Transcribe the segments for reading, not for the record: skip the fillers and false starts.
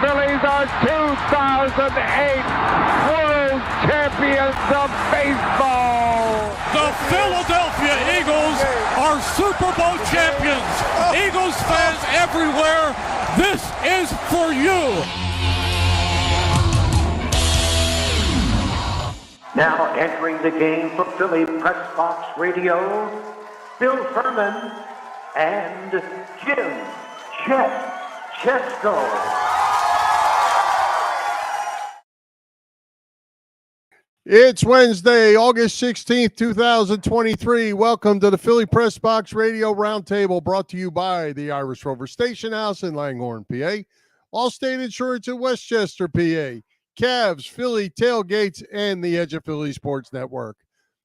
Phillies are 2008 World Champions of Baseball. The Philadelphia Eagles are Super Bowl champions. Eagles fans everywhere, this is for you. Now entering the game for Philly Pressbox Radio, Bill Furman and Jim Chet Chesko. It's Wednesday, August 16th, 2023. Welcome to the Philly Pressbox Radio Roundtable, brought to you by the Irish Rover Station House in Langhorne, PA, Allstate Insurance in Westchester, PA, Cavs, Philly Tailgates, and the Edge of Philly Sports Network.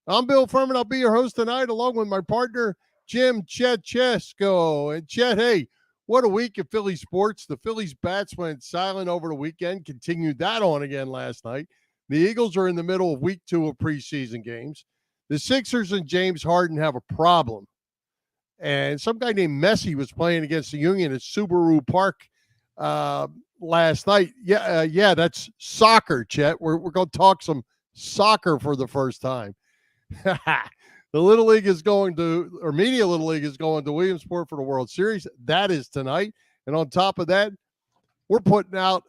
I'm Bill Furman. I'll be your host tonight, along with my partner, Jim Chet Chesko. And Chet, hey, what a week of Philly sports. The Phillies bats went silent over the weekend, continued that on again last night. The Eagles are in the middle of week 2 of preseason games. The Sixers and James Harden have a problem. And some guy named Messi was playing against the Union at Subaru Park last night. Yeah, that's soccer, Chet. We're going to talk some soccer for the first time. The Little League is going to, or Media Little League is going to Williamsport for the World Series. That is tonight. And on top of that, we're putting out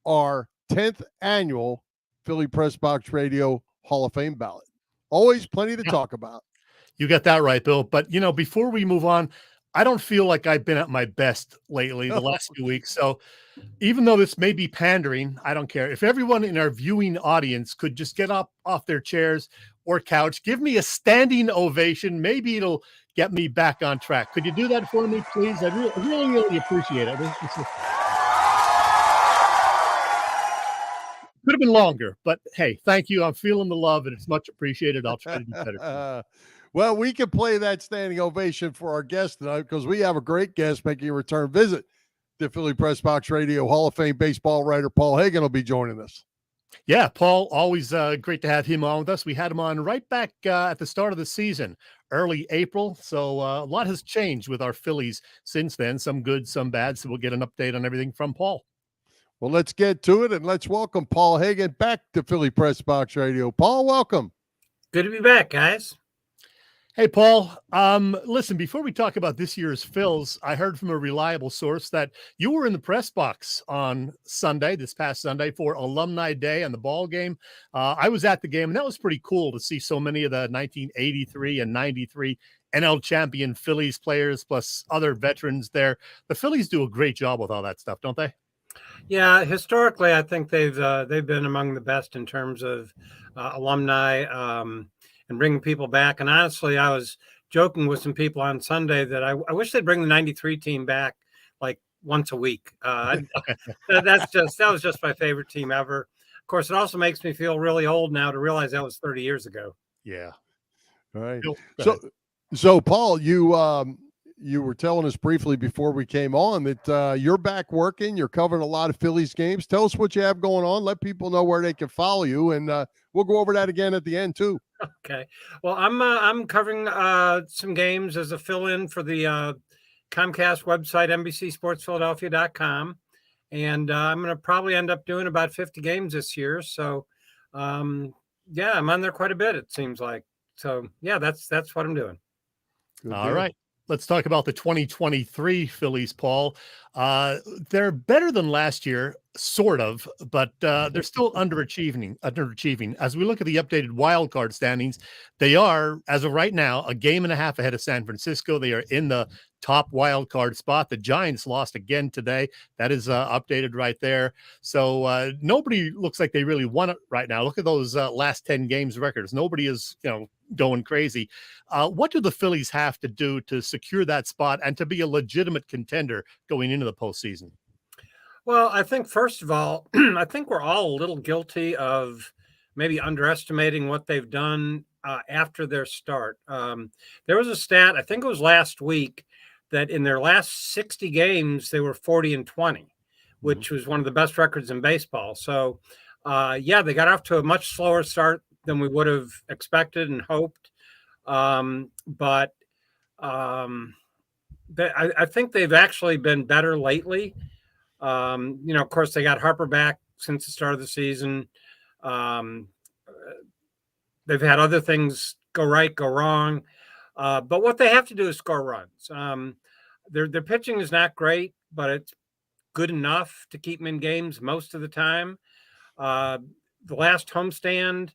our 10th annual Philly Pressbox Radio Hall of Fame ballot. Always plenty to talk about. You got that right, Bill. But, you know, before we move on, I don't feel like I've been at my best lately the last few weeks. So even though this may be pandering, I don't care. If everyone in our viewing audience could just get up off their chairs or couch, give me a standing ovation, maybe it'll get me back on track. Could you do that for me, please? I really appreciate it. Could have been longer, but hey, thank you. I'm feeling the love, and it's much appreciated. I'll try to do better. Well, we can play that standing ovation for our guest tonight because we have a great guest making a return visit. The Philly Pressbox Radio Hall of Fame baseball writer Paul Hagen will be joining us. Yeah, Paul, always great to have him on with us. We had him on right back at the start of the season, early April. So a lot has changed with our Phillies since then, some good, some bad. So we'll get an update on everything from Paul. Well, let's get to it, and let's welcome Paul Hagen back to Philly Pressbox Radio. Paul, welcome. Good to be back, guys. Hey, Paul. Listen, before we talk about this year's Phils, I heard from a reliable source that you were in the press box on Sunday, this past Sunday, for Alumni Day and the ball game. I was at the game, and that was pretty cool to see so many of the 1983 and 93 NL champion Phillies players, plus other veterans there. The Phillies do a great job with all that stuff, don't they? Yeah, historically, I think they've been among the best in terms of alumni and bringing people back. And honestly, I was joking with some people on Sunday that I wish they'd bring the '93 team back like once a week. That was just my favorite team ever. Of course, it also makes me feel really old now to realize that was 30 years ago. Yeah. All right. So Paul, you were telling us briefly before we came on that you're back working. You're covering a lot of Phillies games. Tell us what you have going on. Let people know where they can follow you, and we'll go over that again at the end too. Okay. Well, I'm covering some games as a fill-in for the Comcast website, NBCSportsPhiladelphia.com, and I'm going to probably end up doing about 50 games this year. So, yeah, I'm on there quite a bit. It seems like. So, yeah, that's what I'm doing. All right. Let's talk about the 2023 Phillies, Paul. They're better than last year, sort of, but they're still underachieving. As we look at the updated wild card standings, they are, as of right now, a game and a half ahead of San Francisco. They are in the top wild card spot. The Giants lost again today. That is updated right there. So nobody looks like they really won it right now. Look at those last 10 games records. Nobody is, going crazy. What do the Phillies have to do to secure that spot and to be a legitimate contender going into the postseason? Well, I think, first of all, I think we're all a little guilty of maybe underestimating what they've done after their start. There was a stat, I think it was last week, that in their last 60 games, they were 40-20, which was one of the best records in baseball. So, yeah, they got off to a much slower start than we would have expected and hoped. But I think they've actually been better lately. Of course, they got Harper back since the start of the season. They've had other things go right, go wrong. But what they have to do is score runs. Their pitching is not great, but it's good enough to keep them in games most of the time. The last homestand,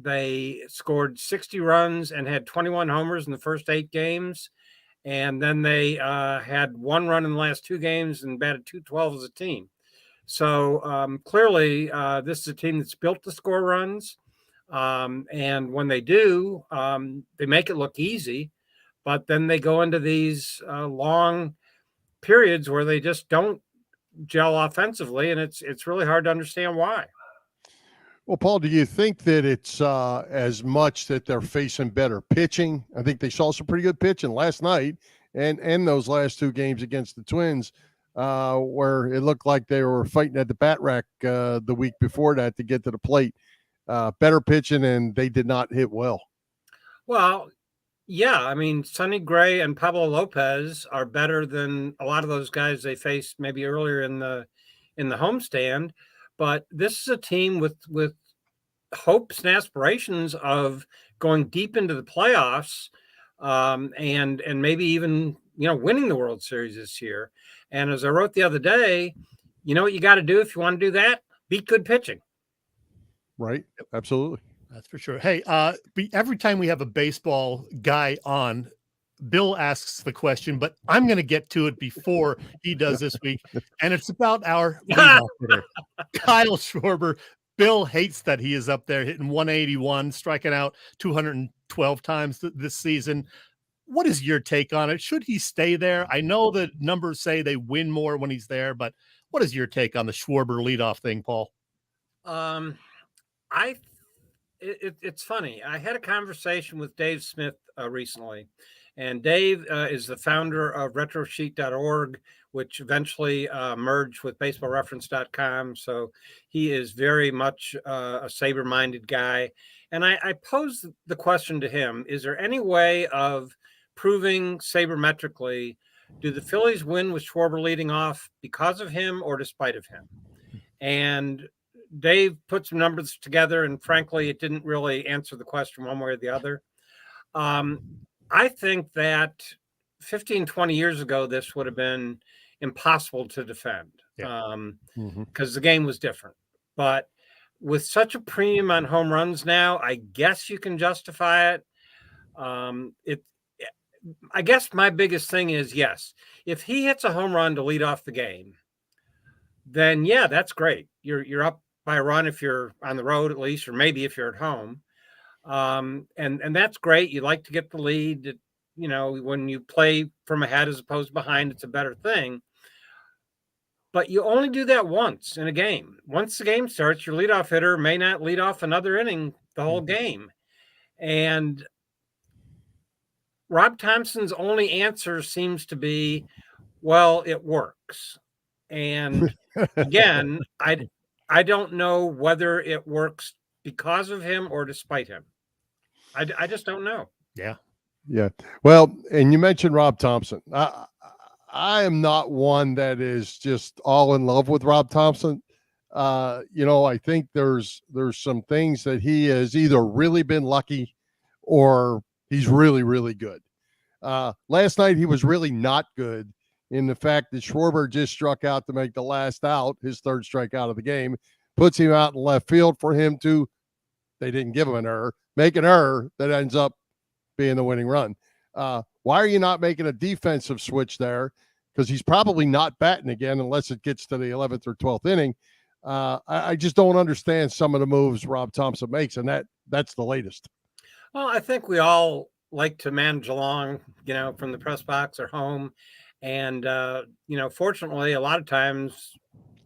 they scored 60 runs and had 21 homers in the first 8 games. And then they had 1 run in the last 2 games and batted .212 as a team. So clearly, this is a team that's built to score runs. And when they do, they make it look easy. But then they go into these long periods where they just don't gel offensively, and it's really hard to understand why. Well, Paul, do you think that it's as much that they're facing better pitching? I think they saw some pretty good pitching last night and those last 2 games against the Twins, where it looked like they were fighting at the bat rack the week before that to get to the plate. Better pitching, and they did not hit well. Well, yeah, I mean, Sonny Gray and Pablo Lopez are better than a lot of those guys they faced maybe earlier in the homestand. But this is a team with hopes and aspirations of going deep into the playoffs, and maybe even winning the World Series this year. And as I wrote the other day, you know what you got to do if you want to do that? Beat good pitching. Right. Absolutely. That's for sure. Hey, every time we have a baseball guy on, Bill asks the question, but I'm going to get to it before he does this week. And it's about our leadoff hitter, Kyle Schwarber. Bill hates that he is up there hitting 181, striking out 212 times this season. What is your take on it? Should he stay there? I know the numbers say they win more when he's there, but what is your take on the Schwarber leadoff thing, Paul? It's funny. I had a conversation with Dave Smith recently, and Dave is the founder of retrosheet.org, which eventually merged with baseballreference.com. So he is very much a saber-minded guy. And I posed the question to him, is there any way of proving sabermetrically, do the Phillies win with Schwarber leading off because of him or despite of him? And Dave put some numbers together, and frankly, it didn't really answer the question one way or the other. I think that 15, 20 years ago, this would have been impossible to defend because the game was different. But with such a premium on home runs now, I guess you can justify it. I guess my biggest thing is, yes, if he hits a home run to lead off the game, then yeah, that's great. You're up by a run if you're on the road at least, or maybe if you're at home. And that's great. You like to get the lead. When you play from ahead as opposed to behind, it's a better thing. But you only do that once in a game. Once the game starts, your leadoff hitter may not lead off another inning the whole game. And Rob Thompson's only answer seems to be, well, it works. And again, I don't know whether it works because of him or despite him. I just don't know. Yeah. Yeah. Well, and you mentioned Rob Thompson. I am not one that is just all in love with Rob Thompson. I think there's some things that he has either really been lucky or he's really, really good. Last night, he was really not good in the fact that Schwarber just struck out to make the last out, his third strikeout of the game, puts him out in left field for him to, they didn't give him an error, make an error that ends up being the winning run. Why are you not making a defensive switch there? Because he's probably not batting again unless it gets to the 11th or 12th inning. I just don't understand some of the moves Rob Thompson makes, and that's the latest. Well, I think we all like to manage along, from the press box or home. And, fortunately, a lot of times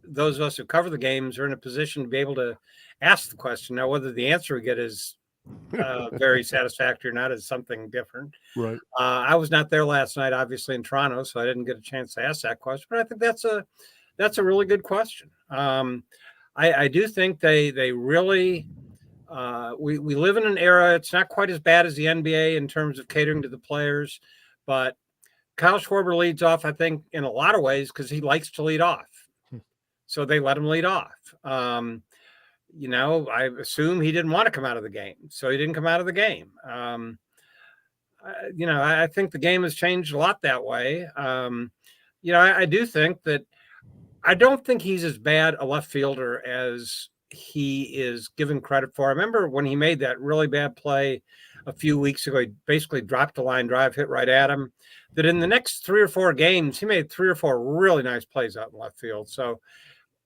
those of us who cover the games are in a position to be able to ask the question. Now, whether the answer we get is very satisfactory or not is something different. Right. I was not there last night, obviously in Toronto, so I didn't get a chance to ask that question. But I think that's a really good question. I do think they really we live in an era. It's not quite as bad as the NBA in terms of catering to the players, but Kyle Schwarber leads off, I think, in a lot of ways because he likes to lead off. So they let him lead off. I assume he didn't want to come out of the game, so he didn't come out of the game. I think the game has changed a lot that way. I do think that I don't think he's as bad a left fielder as he is given credit for. I remember when he made that really bad play a few weeks ago, he basically dropped a line drive, hit right at him, that in the next 3 or 4 games, he made 3 or 4 really nice plays out in left field. So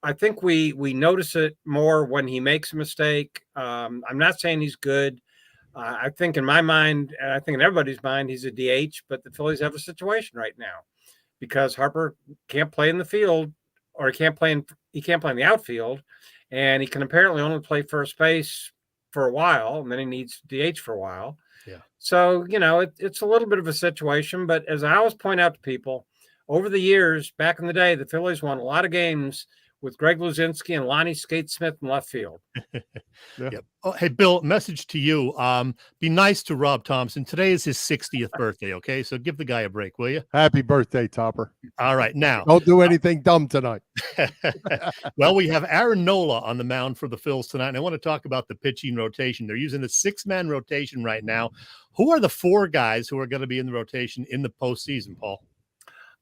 I think we notice it more when he makes a mistake. I'm not saying he's good. I think in my mind, and I think in everybody's mind, he's a DH, but the Phillies have a situation right now because Harper can't play in the field, or he can't play in the outfield, and he can apparently only play first base for a while, and then he needs DH for a while. Yeah. So, it's a little bit of a situation, but as I always point out to people, over the years, back in the day, the Phillies won a lot of games with Greg Luzinski and Lonnie Skate Smith in left field. Yeah. Yep. Oh, hey, Bill, message to you. Be nice to Rob Thompson. Today is his 60th birthday, okay? So give the guy a break, will you? Happy birthday, Topper. All right, now. Don't do anything dumb tonight. Well, we have Aaron Nola on the mound for the Phils tonight, and I want to talk about the pitching rotation. They're using a 6-man rotation right now. Who are the 4 guys who are going to be in the rotation in the postseason, Paul?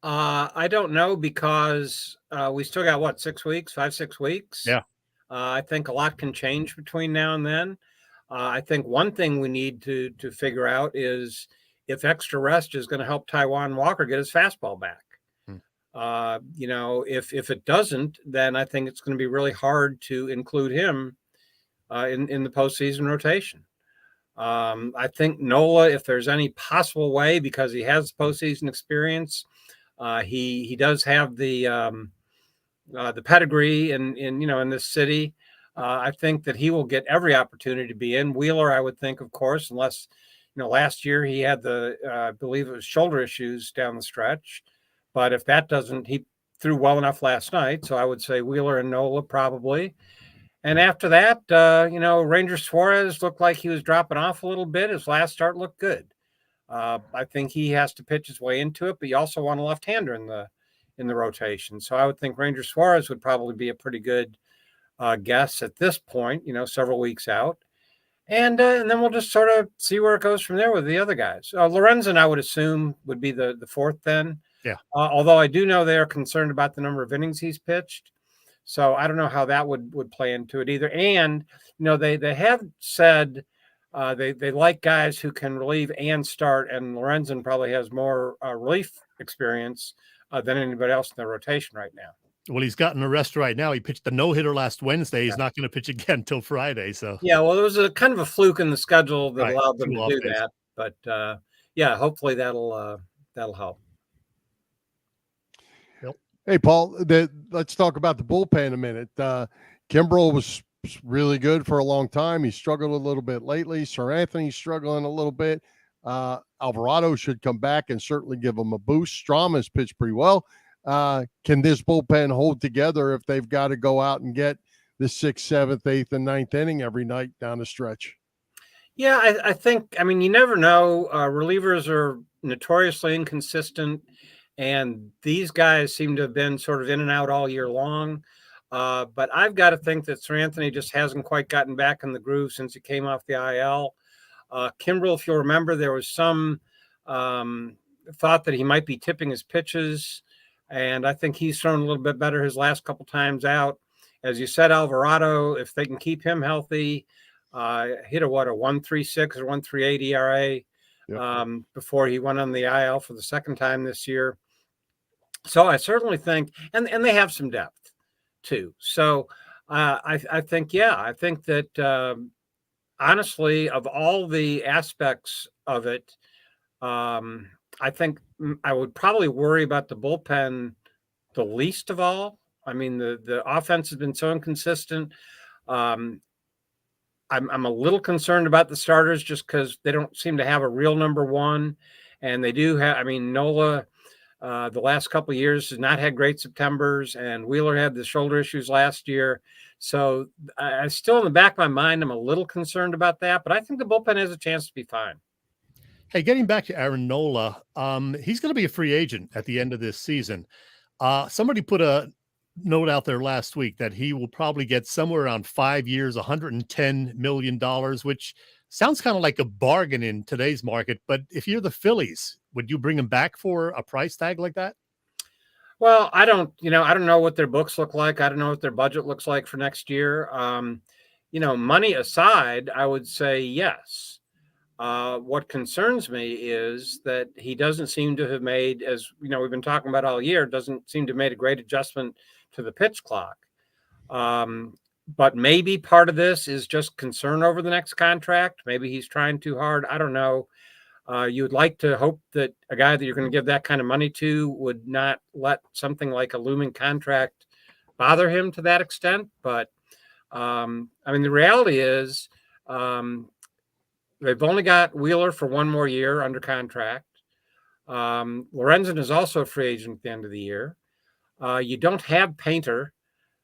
I don't know because we still got 5-6 weeks. Yeah. I think a lot can change between now and then. I think one thing we need to figure out is if extra rest is going to help Taijuan Walker get his fastball back. If it doesn't, then I think it's going to be really hard to include him in the postseason rotation. I think Nola, if there's any possible way, because he has postseason experience, he does have the pedigree in this city. I think that he will get every opportunity to be in. Wheeler, I would think, of course, unless last year he had I believe it was shoulder issues down the stretch. But if that doesn't, he threw well enough last night. So I would say Wheeler and Nola probably. And after that, Ranger Suarez looked like he was dropping off a little bit. His last start looked good. I think he has to pitch his way into it, but you also want a left-hander in the rotation. So I would think Ranger Suarez would probably be a pretty good guess at this point, several weeks out. And then we'll just sort of see where it goes from there with the other guys. Lorenzen, I would assume, would be the 4th then. Yeah. Although I do know they are concerned about the number of innings he's pitched. So I don't know how that would play into it either. And, they have said they like guys who can relieve and start, and Lorenzen probably has more relief experience than anybody else in the rotation right now. Well, he's gotten a rest right now. He pitched the no-hitter last Wednesday. He's not going to pitch again until Friday. So yeah, well, there was a kind of a fluke in the schedule that Right. allowed them to do days. that. But hopefully that'll help. Hey, Paul, let's talk about the bullpen a minute. Kimbrel was really good for a long time. He struggled a little bit lately. Sir Anthony's struggling a little bit. Alvarado should come back and certainly give him a boost. Strom has pitched pretty well. Can this bullpen hold together if they've got to go out and get the 6th, 7th, 8th, and 9th inning every night down the stretch? Yeah, I think, you never know. Relievers are notoriously inconsistent, and these guys seem to have been sort of in and out all year long. But I've got to think that Sir Anthony just hasn't quite gotten back in the groove since he came off the IL. Kimbrel, if you'll remember, there was some thought that he might be tipping his pitches, and I think he's thrown a little bit better his last couple times out. As you said, Alvarado, if they can keep him healthy, hit a 1.36 or 1.38 ERA before he went on the IL for the second time this year. So I certainly think, and they have some depth too. So I think that honestly, of all the aspects of it, I think I would probably worry about the bullpen the least of all. The offense has been so inconsistent. I'm a little concerned about the starters just because they don't seem to have a real number one, and they do have. Nola, the last couple of years has not had great Septembers, and Wheeler had the shoulder issues last year. So I still, in the back of my mind, I'm a little concerned about that, but I think the bullpen has a chance to be fine. Hey, getting back to Aaron Nola, he's going to be a free agent at the end of this season. Somebody put a note out there last week that he will probably get somewhere around 5 years, $110 million, which sounds kind of like a bargain in today's market. But if you're the Phillies, would you bring him back for a price tag like that? Well, I don't know what their books look like. I don't know what their budget looks like for next year. Money aside, I would say yes. What concerns me is that he doesn't seem to have made, as we've been talking about all year, doesn't seem to have made a great adjustment to the pitch clock. But maybe part of this is just concern over the next contract. Maybe he's trying too hard. I don't know. You would like to hope that a guy that you're going to give that kind of money to would not let something like a looming contract bother him to that extent. But the reality is they've only got Wheeler for one more year under contract. Lorenzen is also a free agent at the end of the year. You don't have Painter,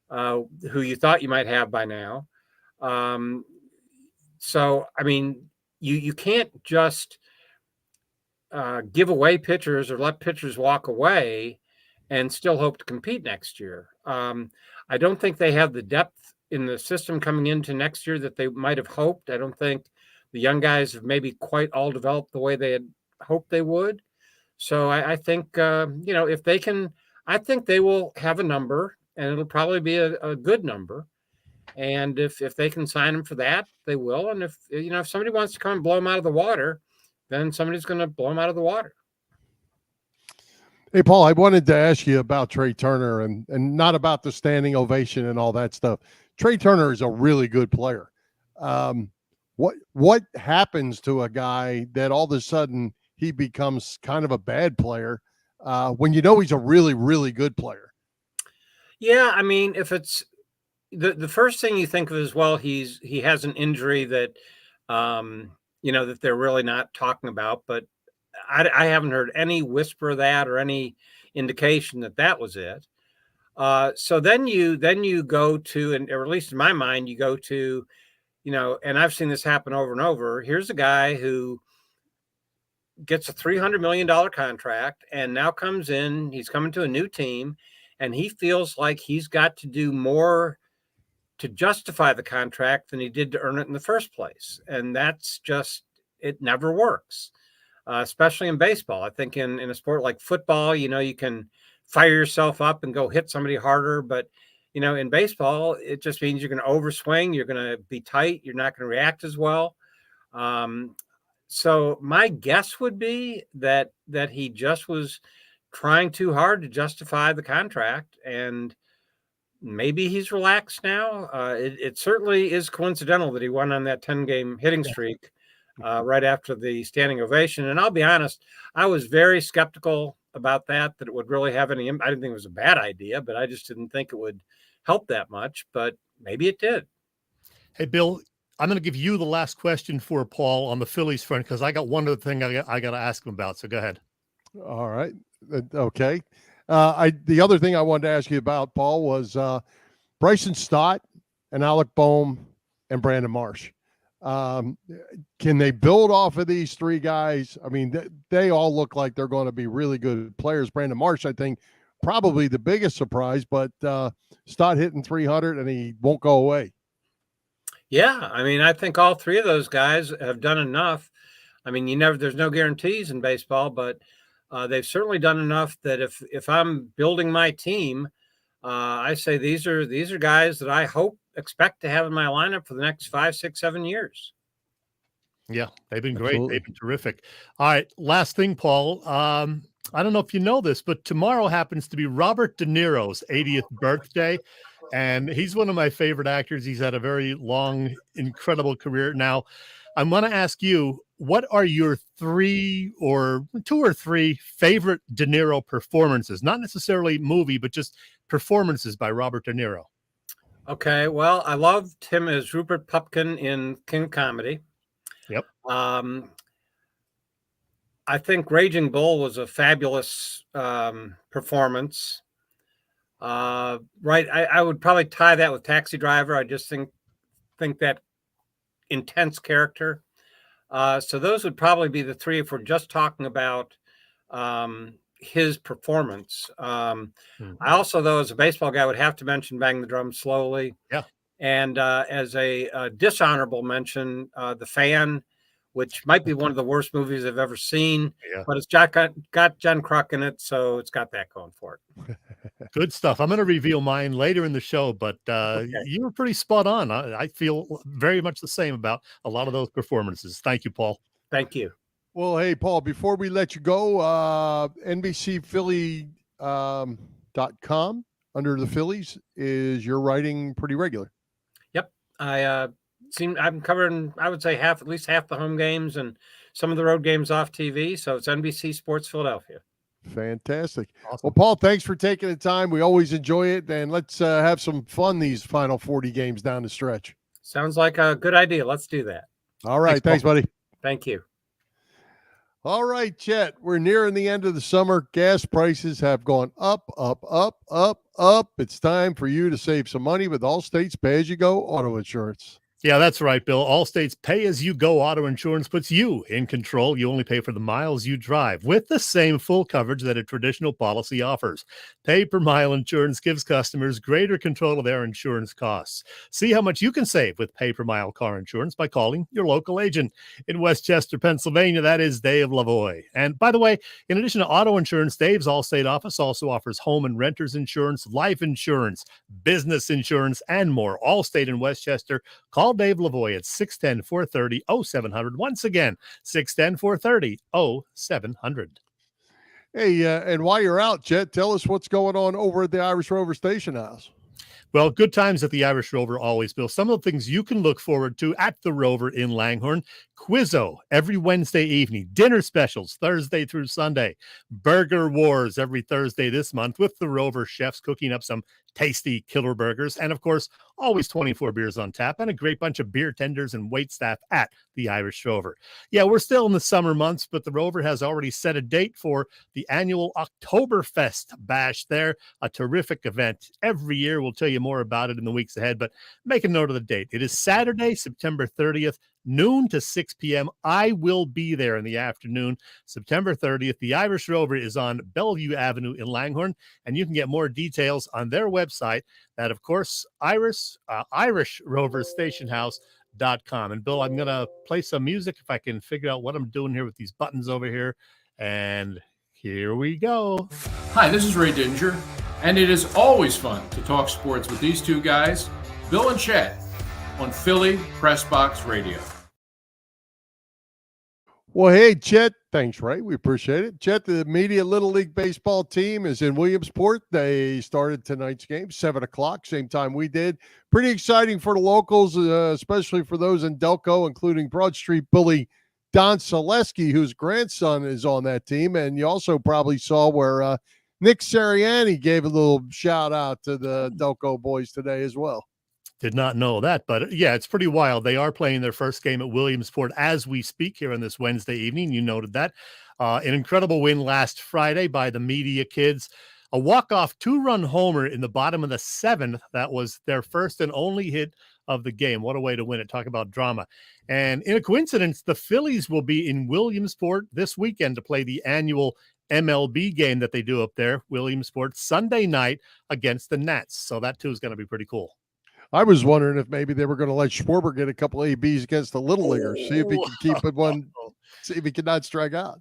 who you thought you might have by now. You can't just give away pitchers or let pitchers walk away and still hope to compete next year. I don't think they have the depth in the system coming into next year that they might have hoped. I don't think the young guys have maybe quite all developed the way they had hoped they would. So I think, if they can, I think they will have a number, and it'll probably be a good number. And if they can sign him for that, they will. And if somebody wants to come and blow him out of the water, then somebody's going to blow him out of the water. Hey, Paul, I wanted to ask you about Trey Turner and not about the standing ovation and all that stuff. Trey Turner is a really good player. What happens to a guy that all of a sudden he becomes kind of a bad player when he's a really, really good player? Yeah, if it's the first thing you think of is, well, he has an injury that that they're really not talking about, but I haven't heard any whisper of that or any indication that was it. So then you go to, or at least in my mind, you go to, and I've seen this happen over and over. Here's a guy who gets a $300 million contract and now comes in, he's coming to a new team, and he feels like he's got to do more to justify the contract than he did to earn it in the first place. And that's just, it never works, especially in baseball. I think in a sport like football, you can fire yourself up and go hit somebody harder. But, in baseball, it just means you're going to overswing. You're going to be tight. You're not going to react as well. So my guess would be that he just was trying too hard to justify the contract, and maybe he's relaxed now. It certainly is coincidental that he went on that 10-game hitting streak right after the standing ovation. And I'll be honest, I was very skeptical about that it would really have any impact. I didn't think it was a bad idea, but I just didn't think it would help that much. But maybe it did. Hey, Bill, I'm going to give you the last question for Paul on the Phillies front, because I got one other thing I got to ask him about. So go ahead. All right. Okay. The other thing I wanted to ask you about, Paul, was Bryson Stott and Alec Boehm and Brandon Marsh. Can they build off of these three guys? They all look like they're going to be really good players. Brandon Marsh, I think, probably the biggest surprise, but Stott hitting 300 and he won't go away. Yeah, I think all three of those guys have done enough. There's no guarantees in baseball, but they've certainly done enough that if I'm building my team, I say these are guys that I expect to have in my lineup for the next 5, 6, 7 years. Yeah, they've been Absolutely. great. They've been terrific. All right, last thing, Paul. I don't know if you know this, but tomorrow happens to be Robert De Niro's 80th birthday, and he's one of my favorite actors. He's had a very long, incredible career. Now, I'm going to ask you, what are your 2 or 3 favorite De Niro performances? Not necessarily movie, but just performances by Robert De Niro. Okay, well, I loved him as Rupert Pupkin in King Comedy. Yep. I think Raging Bull was a fabulous performance. Right, I would probably tie that with Taxi Driver. I just think that intense character. So those would probably be the three if we're just talking about his performance. I also, though, as a baseball guy, would have to mention Bang the Drum Slowly. Yeah. And as a dishonorable mention, The Fan, which might be one of the worst movies I've ever seen, but it's got Jen Kruk in it, so it's got that going for it. Good stuff. I'm going to reveal mine later in the show, but you were pretty spot on. I feel very much the same about a lot of those performances. Thank you, Paul. Thank you. Well, hey, Paul, before we let you go, NBCPhilly.com under the Phillies is your writing pretty regular. Yep. I'm covering, I would say at least half the home games and some of the road games off TV. So it's NBC Sports Philadelphia. Fantastic. Awesome. Well, Paul, thanks for taking the time. We always enjoy it. And let's have some fun these final 40 games down the stretch. Sounds like a good idea. Let's do that. All right. Thanks buddy. Thank you. All right, Chet, we're nearing the end of the summer. Gas prices have gone up, up, up, up, up. It's time for you to save some money with Allstate's pay-as-you-go auto insurance. Yeah, that's right, Bill. Allstate's pay-as-you-go auto insurance puts you in control. You only pay for the miles you drive with the same full coverage that a traditional policy offers. Pay-per-mile insurance gives customers greater control of their insurance costs. See how much you can save with pay-per-mile car insurance by calling your local agent. In Westchester, Pennsylvania, that is Dave Lavoie. And by the way, in addition to auto insurance, Dave's Allstate office also offers home and renters insurance, life insurance, business insurance, and more. Allstate in Westchester. Call Dave Lavoie at 610-430-0700. Once again, 610-430-0700. Hey, and while you're out, Chet, tell us what's going on over at the Irish Rover Station House. Well, good times at the Irish Rover always, Bill. Some of the things you can look forward to at the Rover in Langhorne. Quizzo every Wednesday evening. Dinner specials Thursday through Sunday. Burger Wars every Thursday this month with the Rover chefs cooking up some tasty killer burgers. And, of course, always 24 beers on tap and a great bunch of beer tenders and wait staff at the Irish Rover. Yeah, we're still in the summer months, but the Rover has already set a date for the annual Oktoberfest Bash there, a terrific event. Every year, we'll tell you more about it in the weeks ahead, but make a note of the date. It is Saturday, September 30th, noon to 6 p.m. I will be there in the afternoon, September 30th. The Irish Rover is on Bellevue Avenue in Langhorne, and you can get more details on their website, that, of course, IrishRoverStationHouse.com. And, Bill, I'm going to play some music if I can figure out what I'm doing here with these buttons over here. And here we go. Hi, this is Ray Dinger, and it is always fun to talk sports with these two guys, Bill and Chet, on Philly Pressbox Radio. Well, hey, Chet. Thanks, Ray. We appreciate it. Chet, the Media Little League Baseball team is in Williamsport. They started tonight's game, 7 o'clock, same time we did. Pretty exciting for the locals, especially for those in Delco, including Broad Street bully Don Selesky, whose grandson is on that team. And you also probably saw where Nick Sirianni gave a little shout out to the Delco boys today as well. Did not know that, but yeah, it's pretty wild. They are playing their first game at Williamsport as we speak here on this Wednesday evening. You noted that. An incredible win last Friday by the Media Kids. A walk-off two-run homer in the bottom of the seventh. That was their first and only hit of the game. What a way to win it. Talk about drama. And in a coincidence, the Phillies will be in Williamsport this weekend to play the annual MLB game that they do up there, Williamsport, Sunday night against the Nats. So that, too, is going to be pretty cool. I was wondering if maybe they were going to let Schwarber get a couple ABs against the Little Leaguers, see if he can keep it one, see if he cannot strike out.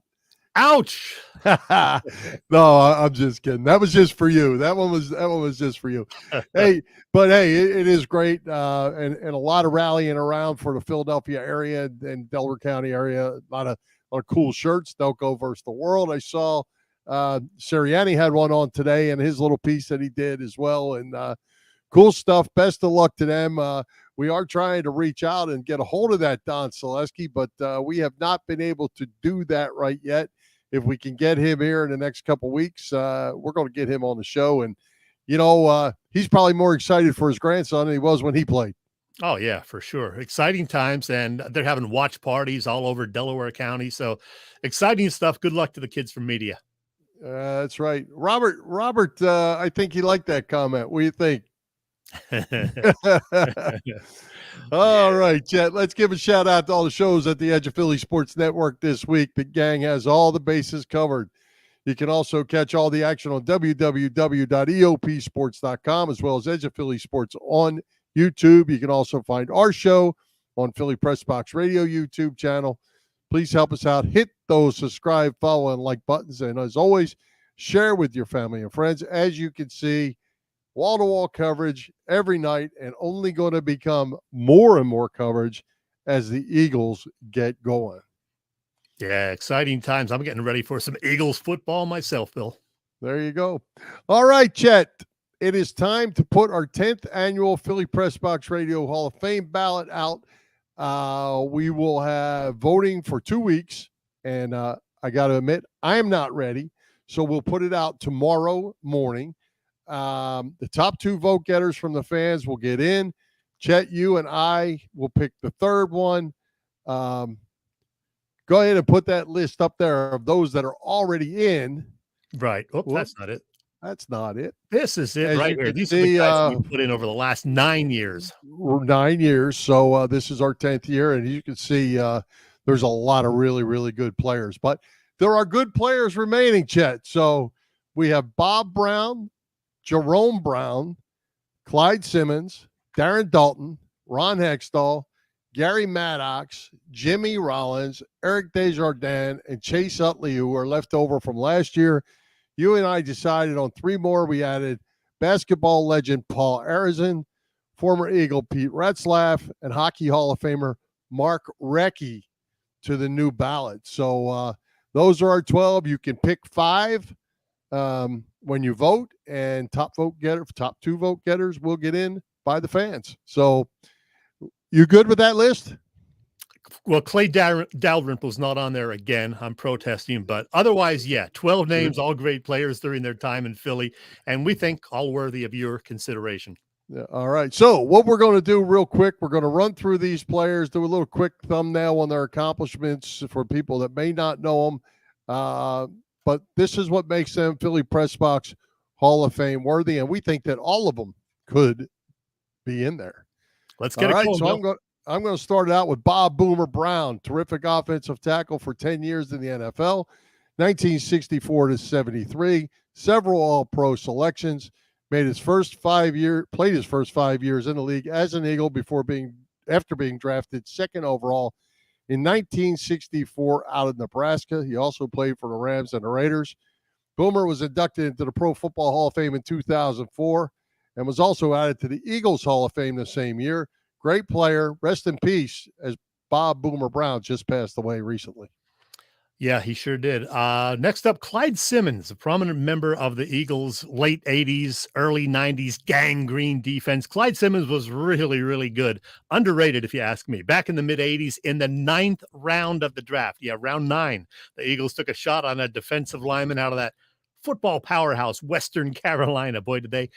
Ouch! No, I'm just kidding. That was just for you. That one was just for you. Hey, but hey, it is great, and a lot of rallying around for the Philadelphia area and Delaware County area. A lot of cool shirts. Delco versus the world. I saw Sirianni had one on today, and his little piece that he did as well, and cool stuff. Best of luck to them. We are trying to reach out and get a hold of that Don Selesky, but we have not been able to do that right yet. If we can get him here in the next couple of weeks, we're going to get him on the show. And, you know, he's probably more excited for his grandson than he was when he played. Oh, yeah, for sure. Exciting times, and they're having watch parties all over Delaware County. So exciting stuff. Good luck to the kids from Media. That's right. Robert, I think he liked that comment. What do you think? All right, Chet, let's give a shout out to all the shows at the Edge of Philly Sports Network this week. The gang has all the bases covered. You can also catch all the action on www.eopsports.com as well as Edge of Philly Sports on YouTube. You can also find our show on Philly Pressbox Radio YouTube channel. Please help us out. Hit those subscribe, follow, and like buttons. And as always, share with your family and friends. As you can see, wall-to-wall coverage every night, and only going to become more and more coverage as the Eagles get going. Yeah, exciting times. I'm getting ready for some Eagles football myself, Bill. There you go. All right, Chet. It is time to put our 10th annual Philly Pressbox Radio Hall of Fame ballot out. We will have voting for 2 weeks, and I got to admit, I am not ready, so we'll put it out tomorrow morning. The top 2 vote getters from the fans will get in. Chet, you and I will pick the third one. Go ahead and put that list up there of those that are already in. Right. Oh, that's not it. That's not it. This is it right here. These see, are the guys we put in over the last 9 years. 9 years. So this is our 10th year, and you can see there's a lot of really, really good players. But there are good players remaining, Chet. So we have Bob Brown, Jerome Brown, Clyde Simmons, Darren Dalton, Ron Hextall, Gary Maddox, Jimmy Rollins, Eric Desjardins, and Chase Utley, who are left over from last year. You and I decided on 3 more. We added basketball legend Paul Hagen, former Eagle Pete Retzlaff, and Hockey Hall of Famer Mark Recchi to the new ballot. So those are our 12. You can pick 5 when you vote, and top 2 vote getters will get in by the fans. So you good with that list? Well, Clay Dalrymple's not on there again. I'm protesting, but otherwise, yeah, 12 names, all great players during their time in Philly, and we think all worthy of your consideration. Yeah, all right. So what we're going to do real quick, we're going to run through these players, do a little quick thumbnail on their accomplishments for people that may not know them. But this is what makes them Philly Pressbox Hall of Fame worthy, and we think that all of them could be in there. Let's get it going. So I'm going to start it out with Bob Boomer Brown, terrific offensive tackle for 10 years in the NFL, 1964 to 73, several All-Pro selections, played his first 5 years in the league as an Eagle after being drafted 2nd overall in 1964 out of Nebraska. He also played for the Rams and the Raiders. Boomer was inducted into the Pro Football Hall of Fame in 2004 and was also added to the Eagles Hall of Fame the same year. Great player. Rest in peace, as Bob Boomer Brown just passed away recently. Yeah, he sure did. Next up, Clyde Simmons, a prominent member of the Eagles' late 80s, early 90s gangrene defense. Clyde Simmons was really, really good. Underrated, if you ask me. Back in the mid-80s, in the 9th round of the draft, round 9, the Eagles took a shot on a defensive lineman out of that football powerhouse, Western Carolina. Boy, did they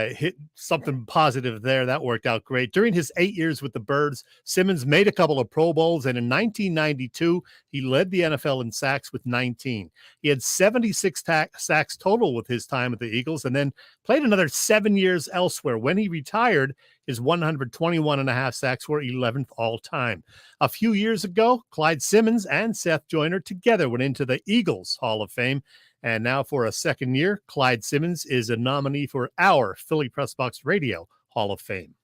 hit something positive there. That worked out great. During his 8 years with the Birds, Simmons made a couple of Pro Bowls, and in 1992, he led the NFL in sacks with 19. He had 76 sacks total with his time at the Eagles, and then played another 7 years elsewhere. When he retired, his 121.5 sacks were 11th all-time. A few years ago, Clyde Simmons and Seth Joyner together went into the Eagles Hall of Fame. And now for a second year, Clyde Simmons is a nominee for our Philly Pressbox Radio Hall of Fame.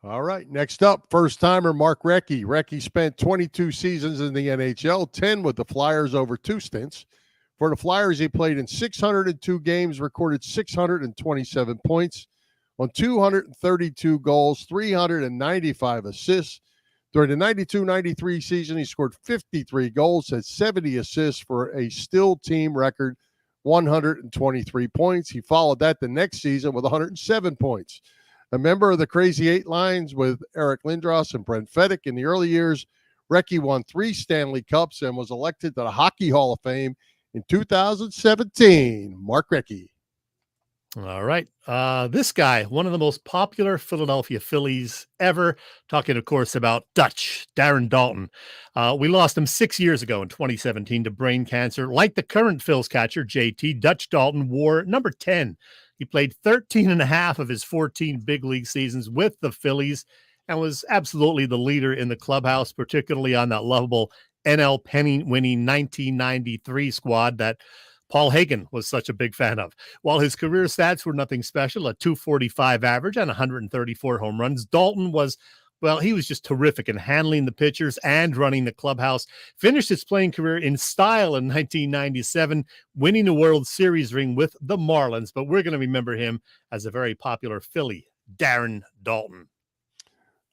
All right, next up, first-timer Mark Recchi. Recchi spent 22 seasons in the NHL, 10 with the Flyers over 2 stints. For the Flyers, he played in 602 games, recorded 627 points on 232 goals, 395 assists. During the 92-93 season, he scored 53 goals, had 70 assists for a still team record 123 points. He followed that the next season with 107 points. A member of the Crazy Eight lines with Eric Lindros and Brent Feddick in the early years, Recchi won 3 Stanley Cups and was elected to the Hockey Hall of Fame in 2017. Mark Recchi. All right. This guy, one of the most popular Philadelphia Phillies ever, talking, of course, about Dutch, Darren Daulton. We lost him 6 years ago in 2017 to brain cancer. Like the current Phil's catcher, JT, Dutch Daulton wore number 10. He played 13 and a half of his 14 big league seasons with the Phillies and was absolutely the leader in the clubhouse, particularly on that lovable NL pennant winning 1993 squad that Paul Hagen was such a big fan of. While his career stats were nothing special, a 245 average and 134 home runs, Daulton was, well, he was just terrific in handling the pitchers and running the clubhouse. Finished his playing career in style in 1997, winning a World Series ring with the Marlins. But we're going to remember him as a very popular Philly, Darren Daulton.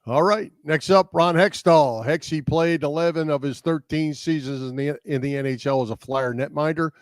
All right. Next up, Ron Hextall. Hexy played 11 of his 13 seasons in the NHL as a Flyer netminder.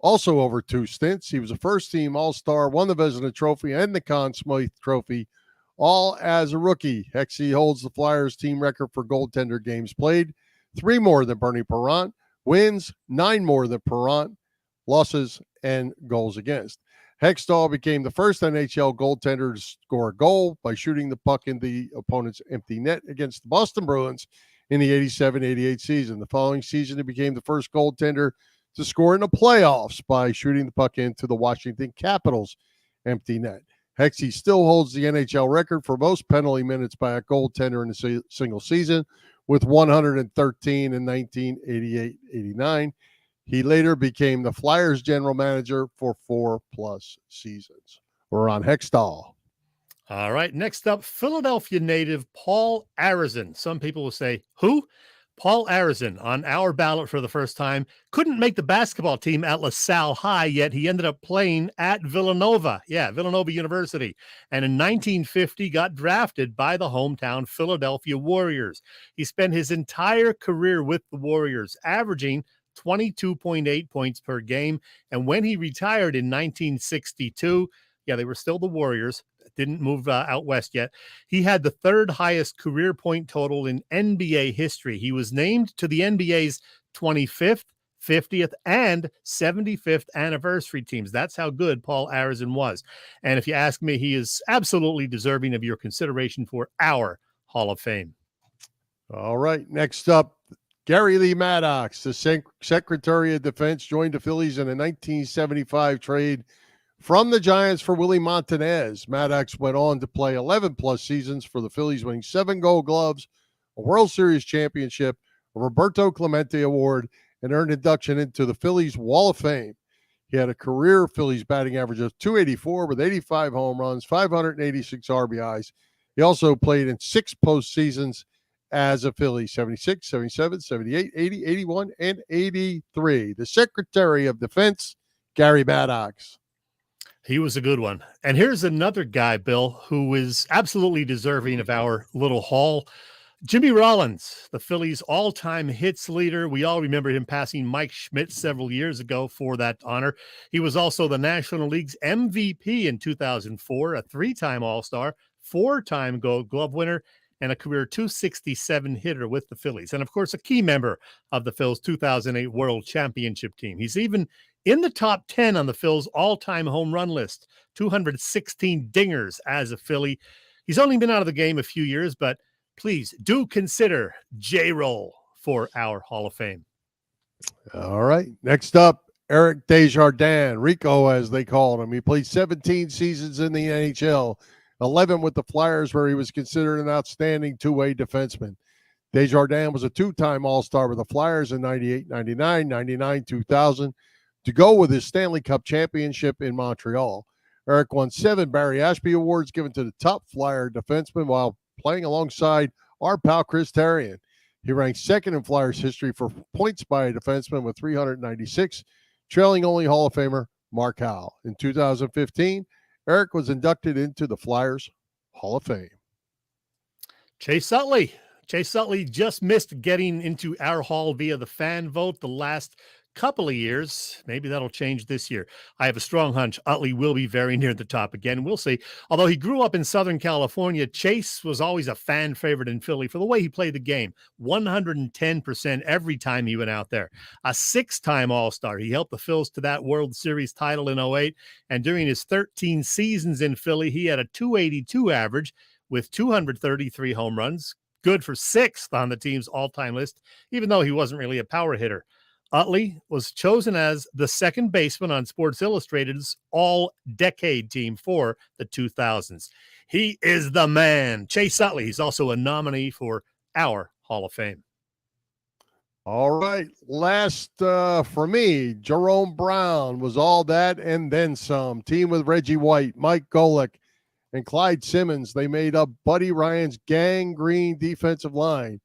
Also over 2 stints. He was a first-team All-Star, won the Vezina Trophy and the Conn Smythe Trophy, all as a rookie. Hexy holds the Flyers team record for goaltender games played, 3 more than Bernie Parent, wins 9 more than Parent, losses and goals against. Hextall became the first NHL goaltender to score a goal by shooting the puck in the opponent's empty net against the Boston Bruins in the 87-88 season. The following season, he became the first goaltender to score in the playoffs by shooting the puck into the Washington Capitals empty net. Hexy still holds the NHL record for most penalty minutes by a goaltender in a single season with 113 in 1988-89. He later became the Flyers general manager for 4+ seasons. We're on Hextall. All right. Next up, Philadelphia native Paul Hagen. Some people will say, who? Paul Hagen, on our ballot for the first time, couldn't make the basketball team at LaSalle High, yet he ended up playing at Villanova. Yeah, Villanova University. And in 1950, got drafted by the hometown Philadelphia Warriors. He spent his entire career with the Warriors, averaging 22.8 points per game. And when he retired in 1962, yeah, they were still the Warriors, didn't move out west yet. He had the 3rd highest career point total in NBA history. He was named to the NBA's 25th, 50th, and 75th anniversary teams. That's how good Paul Hagen was. And if you ask me, he is absolutely deserving of your consideration for our Hall of Fame. All right. Next up, Gary Lee Maddox, the Secretary of Defense, joined the Phillies in a 1975 trade from the Giants for Willie Montanez. Maddox went on to play 11+ seasons for the Phillies, winning 7 Gold Gloves, a World Series championship, a Roberto Clemente Award, and earned induction into the Phillies Wall of Fame. He had a career Phillies batting average of .284 with 85 home runs, 586 RBIs. He also played in 6 postseasons as a Philly, 76, 77, 78, 80, 81, and 83. The Secretary of Defense, Gary Maddox. He was a good one. And here's another guy, Bill, who is absolutely deserving of our little haul. Jimmy Rollins, the Phillies' all-time hits leader. We all remember him passing Mike Schmidt several years ago for that honor. He was also the National League's MVP in 2004, a 3-time All-Star, 4-time Gold Glove winner, and a career .267 hitter with the Phillies. And, of course, a key member of the Phil's 2008 World Championship team. He's even in the top 10 on the Phil's all-time home run list, 216 dingers as a Philly. He's only been out of the game a few years, but please do consider J-Roll for our Hall of Fame. All right. Next up, Eric Desjardins, Rico as they called him. He played 17 seasons in the NHL, 11 with the Flyers, where he was considered an outstanding 2-way defenseman. Desjardins was a 2-time All-Star with the Flyers in 98, 99, 99, 2000, to go with his Stanley Cup championship in Montreal. Eric won 7 Barry Ashby Awards given to the top Flyer defenseman while playing alongside our pal Chris Therien. He ranks 2nd in Flyers history for points by a defenseman with 396, trailing only Hall of Famer Mark Howe. In 2015, Eric was inducted into the Flyers Hall of Fame. Chase Utley. Chase Utley just missed getting into our hall via the fan vote. The last couple of years. Maybe that'll change this year. I have a strong hunch Utley will be very near the top again. We'll see. Although he grew up in Southern California, Chase was always a fan favorite in Philly for the way he played the game. 110% every time he went out there. A 6-time All-Star. He helped the Phils to that World Series title in 2008. And during his 13 seasons in Philly, he had a .282 average with 233 home runs. Good for 6th on the team's all-time list, even though he wasn't really a power hitter. Utley was chosen as the second baseman on Sports Illustrated's all-decade team for the 2000s. He is the man. Chase Utley. He's also a nominee for our Hall of Fame. All right. Last for me, Jerome Brown was all that and then some. Team with Reggie White, Mike Golick, and Clyde Simmons. They made up Buddy Ryan's gangrene defensive line.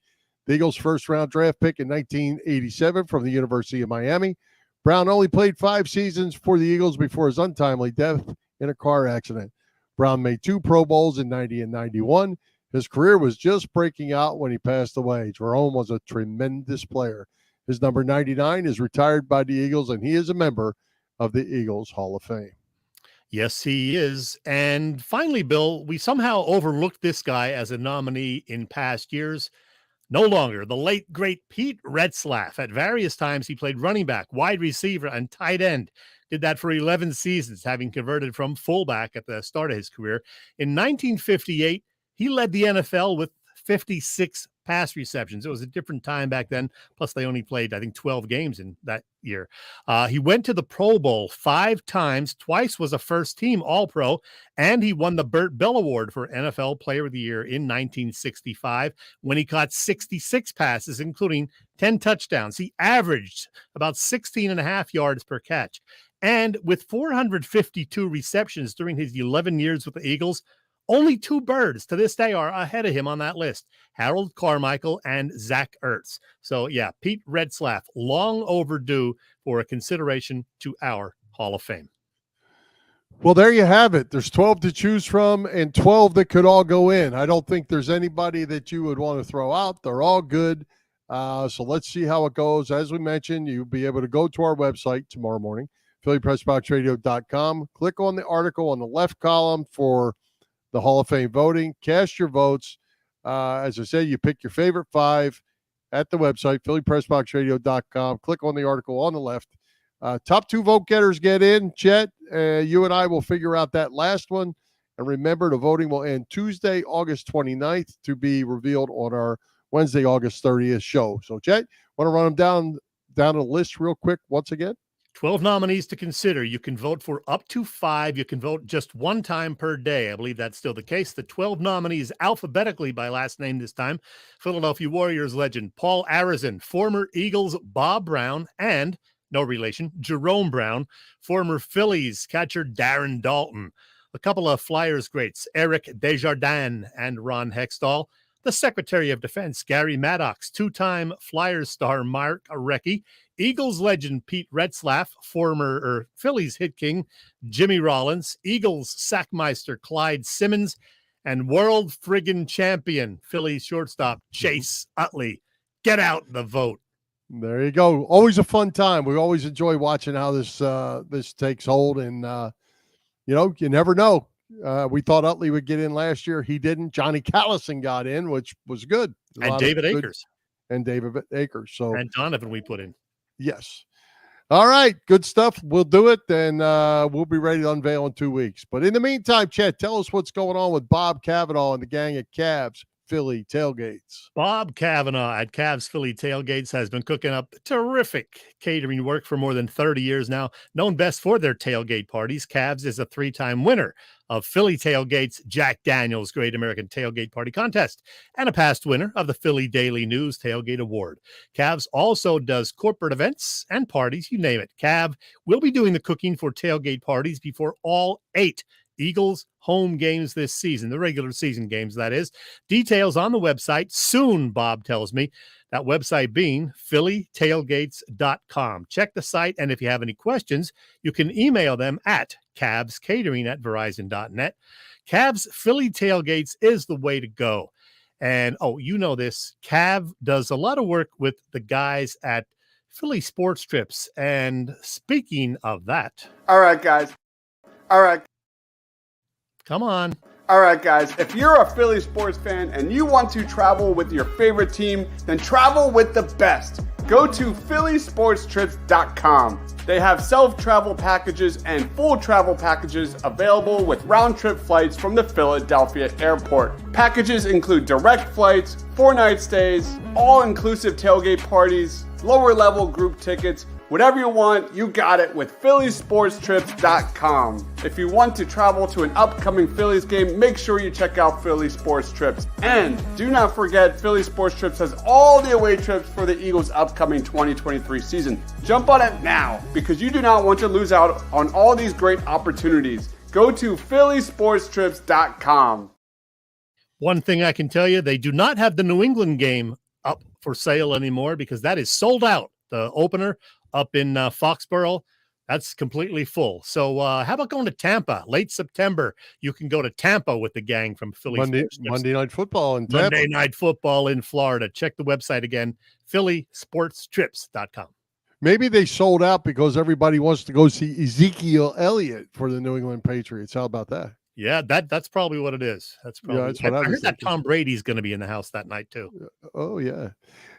The Eagles' first-round draft pick in 1987 from the University of Miami. Brown only played 5 seasons for the Eagles before his untimely death in a car accident. Brown made 2 Pro Bowls in 90 and 91. His career was just breaking out when he passed away. Jerome was a tremendous player. His number 99 is retired by the Eagles, and he is a member of the Eagles Hall of Fame. Yes, he is. And finally, Bill, we somehow overlooked this guy as a nominee in past years. No longer. The late, great Pete Retzlaff. At various times, he played running back, wide receiver, and tight end. Did that for 11 seasons, having converted from fullback at the start of his career. In 1958, he led the NFL with 56 pass receptions. It was a different time back then. Plus, they only played, I think, 12 games in that year. He went to the Pro Bowl 5 times. Twice was a first-team All-Pro, and he won the Burt Bell Award for NFL Player of the Year in 1965 when he caught 66 passes, including 10 touchdowns. He averaged about 16.5 yards per catch. And with 452 receptions during his 11 years with the Eagles, only 2 birds to this day are ahead of him on that list, Harold Carmichael and Zach Ertz. So, yeah, Pete Retzlaff, long overdue for a consideration to our Hall of Fame. Well, there you have it. There's 12 to choose from and 12 that could all go in. I don't think there's anybody that you would want to throw out. They're all good. So let's see how it goes. As we mentioned, you'll be able to go to our website tomorrow morning, PhillyPressBoxRadio.com. Click on the article on the left column for the Hall of Fame voting. Cast your votes. As I said, you pick your favorite 5 at the website, PhillyPressBoxRadio.com. Click on the article on the left. Top 2 vote getters get in. Chet, you and I will figure out that last one. And remember, the voting will end Tuesday, August 29th, to be revealed on our Wednesday, August 30th show. So, Chet, want to run them down the list real quick once again? 12 nominees to consider. You can vote for up to 5. You can vote just 1 time per day. I believe that's still the case. The 12 nominees alphabetically by last name this time. Philadelphia Warriors legend Paul Arizin, former Eagles Bob Brown, and, no relation, Jerome Brown, former Phillies catcher Darren Dalton. A couple of Flyers greats, Eric Desjardins and Ron Hextall. The Secretary of Defense, Gary Maddox, 2-time Flyers star Mark Recchi, Eagles legend Pete Retzlaff, former Phillies hit king Jimmy Rollins, Eagles sackmeister Clyde Simmons, and world friggin' champion Phillies shortstop Chase Utley. Get out the vote. There you go. Always a fun time. We always enjoy watching how this takes hold, and you never know. We thought Utley would get in last year. He didn't. Johnny Callison got in, which was good. And David Akers. And David Akers. So and Donovan we put in. Yes. All right. Good stuff. We'll do it. And we'll be ready to unveil in 2 weeks. But in the meantime, Chet, tell us what's going on with Bob Cavanaugh and the gang at Cavs Philly Tailgates. Bob Cavanaugh at Cavs Philly Tailgates has been cooking up terrific catering work for more than 30 years now. Known best for their tailgate parties, Cavs is a 3-time winner of Philly Tailgate's Jack Daniels Great American Tailgate Party Contest and a past winner of the Philly Daily News Tailgate Award. Cavs also does corporate events and parties, you name it. Cav will be doing the cooking for tailgate parties before all 8 Eagles home games this season, the regular season games, that is. Details on the website soon, Bob tells me. That website being phillytailgates.com. Check the site, and if you have any questions, you can email them at cavscatering@verizon.net. Cavs Philly Tailgates is the way to go. And, you know this, Cav does a lot of work with the guys at Philly Sports Trips. And speaking of that. All right, guys. All right. Come on. All right, guys. If you're a Philly sports fan and you want to travel with your favorite team, then travel with the best. Go to phillysportstrips.com. They have self-travel packages and full travel packages available with round-trip flights from the Philadelphia airport. Packages include direct flights, 4-night stays, all-inclusive tailgate parties, lower-level group tickets. Whatever you want, you got it with phillysportstrips.com. If you want to travel to an upcoming Phillies game, make sure you check out Philly Sports Trips. And do not forget, Philly Sports Trips has all the away trips for the Eagles' upcoming 2023 season. Jump on it now, because you do not want to lose out on all these great opportunities. Go to phillysportstrips.com. One thing I can tell you, they do not have the New England game up for sale anymore because that is sold out. The opener up in Foxborough, that's completely full. So how about going to Tampa? Late September, you can go to Tampa with the gang from Philly. Monday Night Football in Tampa. Monday Night Football in Florida. Check the website again, phillysportstrips.com. Maybe they sold out because everybody wants to go see Ezekiel Elliott for the New England Patriots. How about that? Yeah, that's probably what it is. That's probably. Yeah, that's what I heard was that thinking. Tom Brady's going to be in the house that night too. Oh, yeah.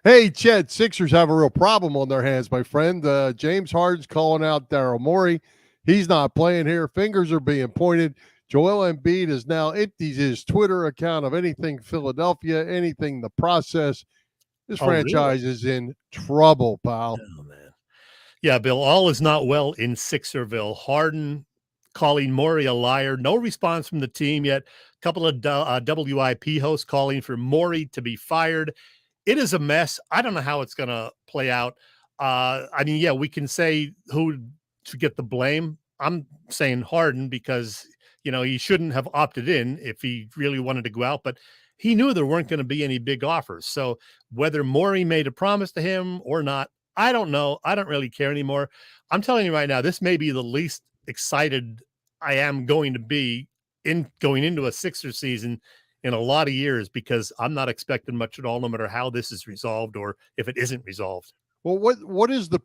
Hey, Chet, Sixers have a real problem on their hands, my friend. James Harden's calling out Daryl Morey. He's not playing here. Fingers are being pointed. Joel Embiid has now emptied his Twitter account of anything Philadelphia, anything the process. This franchise is in trouble, pal. Oh, man. Yeah, Bill, all is not well in Sixerville. Harden calling Morey a liar. No response from the team yet. A couple of WIP hosts calling for Morey to be fired. It is a mess. I don't know how it's going to play out. I mean, yeah, we can say who to get the blame. I'm saying Harden because, you know, he shouldn't have opted in if he really wanted to go out, but he knew there weren't going to be any big offers. So whether Morey made a promise to him or not, I don't know. I don't really care anymore. I'm telling you right now, this may be the least excited I am going to be in going into a Sixers season in a lot of years because I'm not expecting much at all, no matter how this is resolved or if it isn't resolved. Well, what is the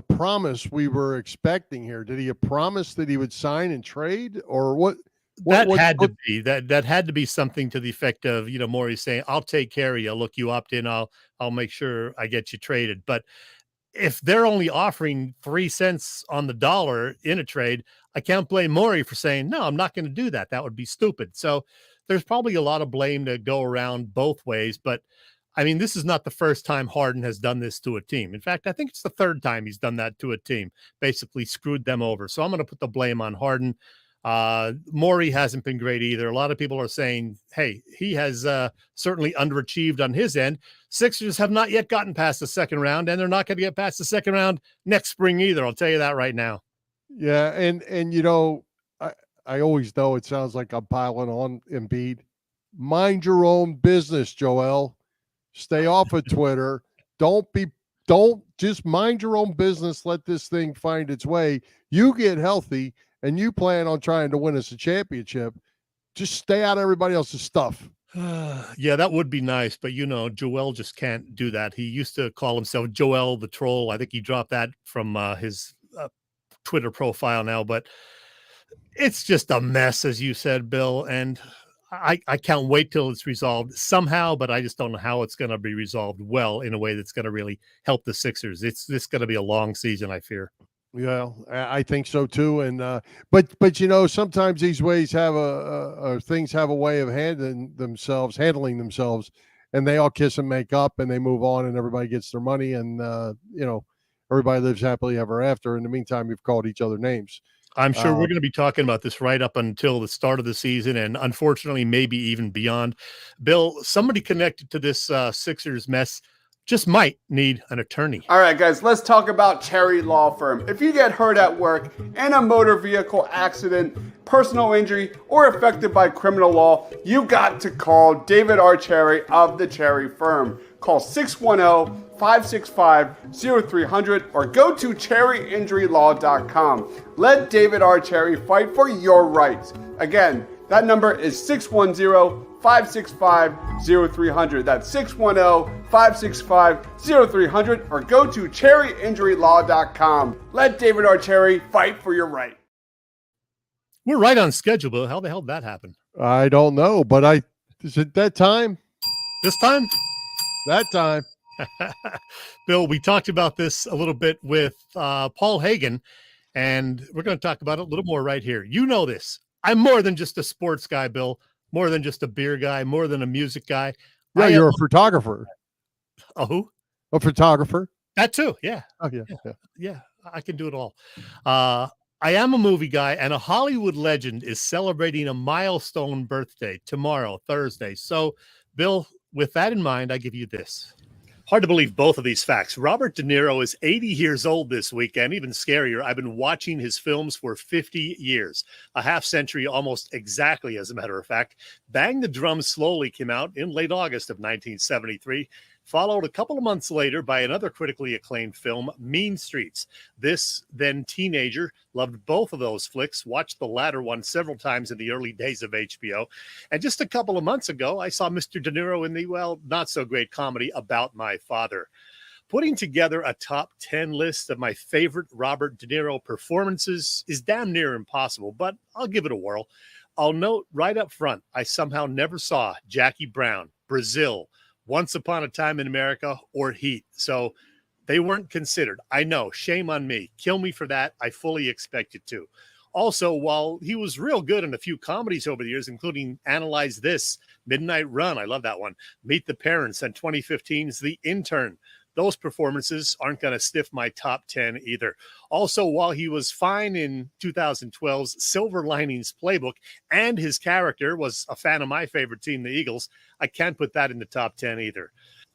promise we were expecting here? Did he promise that he would sign and trade, or what? That had to be something to the effect of, you know, Morey saying, "I'll take care of you. Look, you opt in. I'll make sure I get you traded." But if they're only offering 3 cents on the dollar in a trade, I can't blame Morey for saying, no, I'm not going to do that. That would be stupid. So there's probably a lot of blame to go around both ways. But I mean, this is not the first time Harden has done this to a team. In fact, I think it's the third time he's done that to a team, basically screwed them over. So I'm going to put the blame on Harden. Morey hasn't been great either. A lot of people are saying, hey, he has certainly underachieved on his end. Sixers have not yet gotten past the second round, and they're not going to get past the second round next spring either. I'll tell you that right now. Yeah, and you know, I always know it sounds like I'm piling on Embiid. Mind your own business, Joel. Stay off of Twitter. Don't just mind your own business. Let this thing find its way. You get healthy and you plan on trying to win us a championship. Just stay out of everybody else's stuff. Yeah, that would be nice. But, you know, Joel just can't do that. He used to call himself Joel the Troll. I think he dropped that from his Twitter profile now. But it's just a mess, as you said, Bill. And I can't wait till it's resolved somehow, but I just don't know how it's going to be resolved well in a way that's going to really help the Sixers. It's just going to be a long season, I fear. Yeah, I think so too. And but you know, sometimes these ways have things have a way of handling themselves, and they all kiss and make up, and they move on, and everybody gets their money, and you know, everybody lives happily ever after. In the meantime, we've called each other names. I'm sure we're going to be talking about this right up until the start of the season, and unfortunately, maybe even beyond. Bill, somebody connected to this Sixers mess just might need an attorney. All right, guys, let's talk about Cherry Law Firm. If you get hurt at work in a motor vehicle accident, personal injury, or affected by criminal law, you got to call David R. Cherry of the Cherry Firm. Call 610-565-0300 or go to cherryinjurylaw.com. Let David R. Cherry fight for your rights. Again, That number is 610-565-0300. That's 610-565-0300, or go to cherryinjurylaw.com. Let David Archeri fight for your right. We're right on schedule, Bill. How the hell did that happen? I don't know, but is it that time? This time? That time. Bill, we talked about this a little bit with Paul Hagen, and we're going to talk about it a little more right here. You know this. I'm more than just a sports guy, Bill. More than just a beer guy. More than a music guy. Yeah, you're a photographer. A who? A photographer. That too. Yeah. Oh, yeah. Yeah. I can do it all. I am a movie guy, and a Hollywood legend is celebrating a milestone birthday tomorrow, Thursday. So, Bill, with that in mind, I give you this. Hard to believe both of these facts. Robert De Niro is 80 years old this weekend. Even scarier, I've been watching his films for 50 years, a half century almost exactly, as a matter of fact. Bang the Drum Slowly came out in late August of 1973, followed a couple of months later by another critically acclaimed film, Mean Streets. This then teenager loved both of those flicks, watched the latter one several times in the early days of HBO. And just a couple of months ago, I saw Mr. De Niro in the, well, not so great comedy About My Father. Putting together a top 10 list of my favorite Robert De Niro performances is damn near impossible, but I'll give it a whirl. I'll note right up front, I somehow never saw Jackie Brown, Brazil, Once Upon a Time in America, or Heat. So they weren't considered. I know, shame on me. Kill me for that. I fully expected to. Also, while he was real good in a few comedies over the years, including Analyze This, Midnight Run, I love that one, Meet the Parents, and 2015's The Intern, those performances aren't going to stiff my top 10 either. Also, while he was fine in 2012's Silver Linings Playbook and his character was a fan of my favorite team, the Eagles, I can't put that in the top 10 either.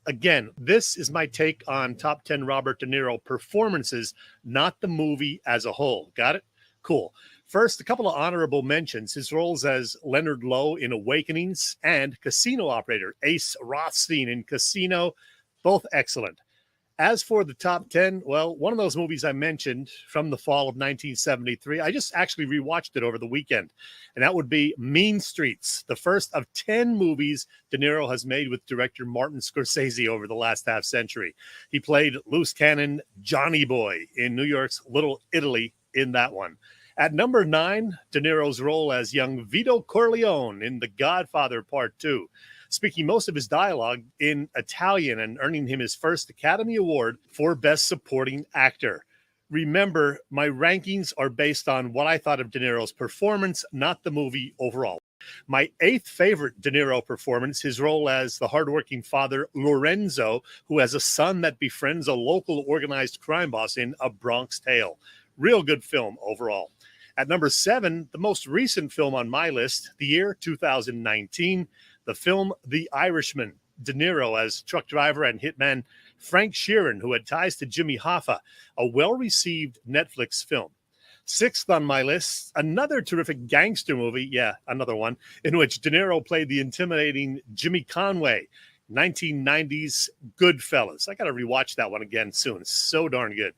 Again, this is my take on top 10 Robert De Niro performances, not the movie as a whole. Got it? Cool. First, a couple of honorable mentions. His roles as Leonard Lowe in Awakenings and casino operator Ace Rothstein in Casino, both excellent. As for the top 10, well, one of those movies I mentioned from the fall of 1973, I just actually rewatched it over the weekend, and that would be Mean Streets, the first of 10 movies De Niro has made with director Martin Scorsese over the last half century. He played loose cannon Johnny Boy in New York's Little Italy in that one. At number 9, De Niro's role as young Vito Corleone in The Godfather Part 2. Speaking most of his dialogue in Italian and earning him his first Academy Award for Best Supporting Actor. Remember, my rankings are based on what I thought of De Niro's performance, not the movie overall. My 8th favorite De Niro performance, his role as the hardworking father Lorenzo, who has a son that befriends a local organized crime boss in A Bronx Tale. Real good film overall. At number 7, the most recent film on my list, the year 2019, the film The Irishman, De Niro as truck driver and hitman Frank Sheeran, who had ties to Jimmy Hoffa, a well-received Netflix film. 6th on my list, another terrific gangster movie, yeah, another one, in which De Niro played the intimidating Jimmy Conway, 1990s Goodfellas. I got to rewatch that one again soon. It's so darn good.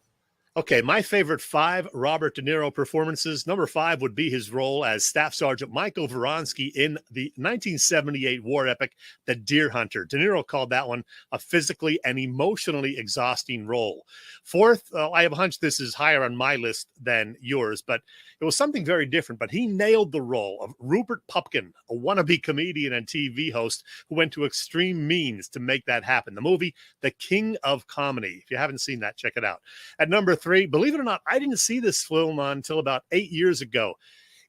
Okay, my favorite 5 Robert De Niro performances. Number 5 would be his role as Staff Sergeant Michael Vronsky in the 1978 war epic, The Deer Hunter. De Niro called that one a physically and emotionally exhausting role. 4th, I have a hunch this is higher on my list than yours, but it was something very different. But he nailed the role of Rupert Pupkin, a wannabe comedian and TV host who went to extreme means to make that happen. The movie, The King of Comedy. If you haven't seen that, check it out. At number 3, believe it or not, I didn't see this film until about 8 years ago.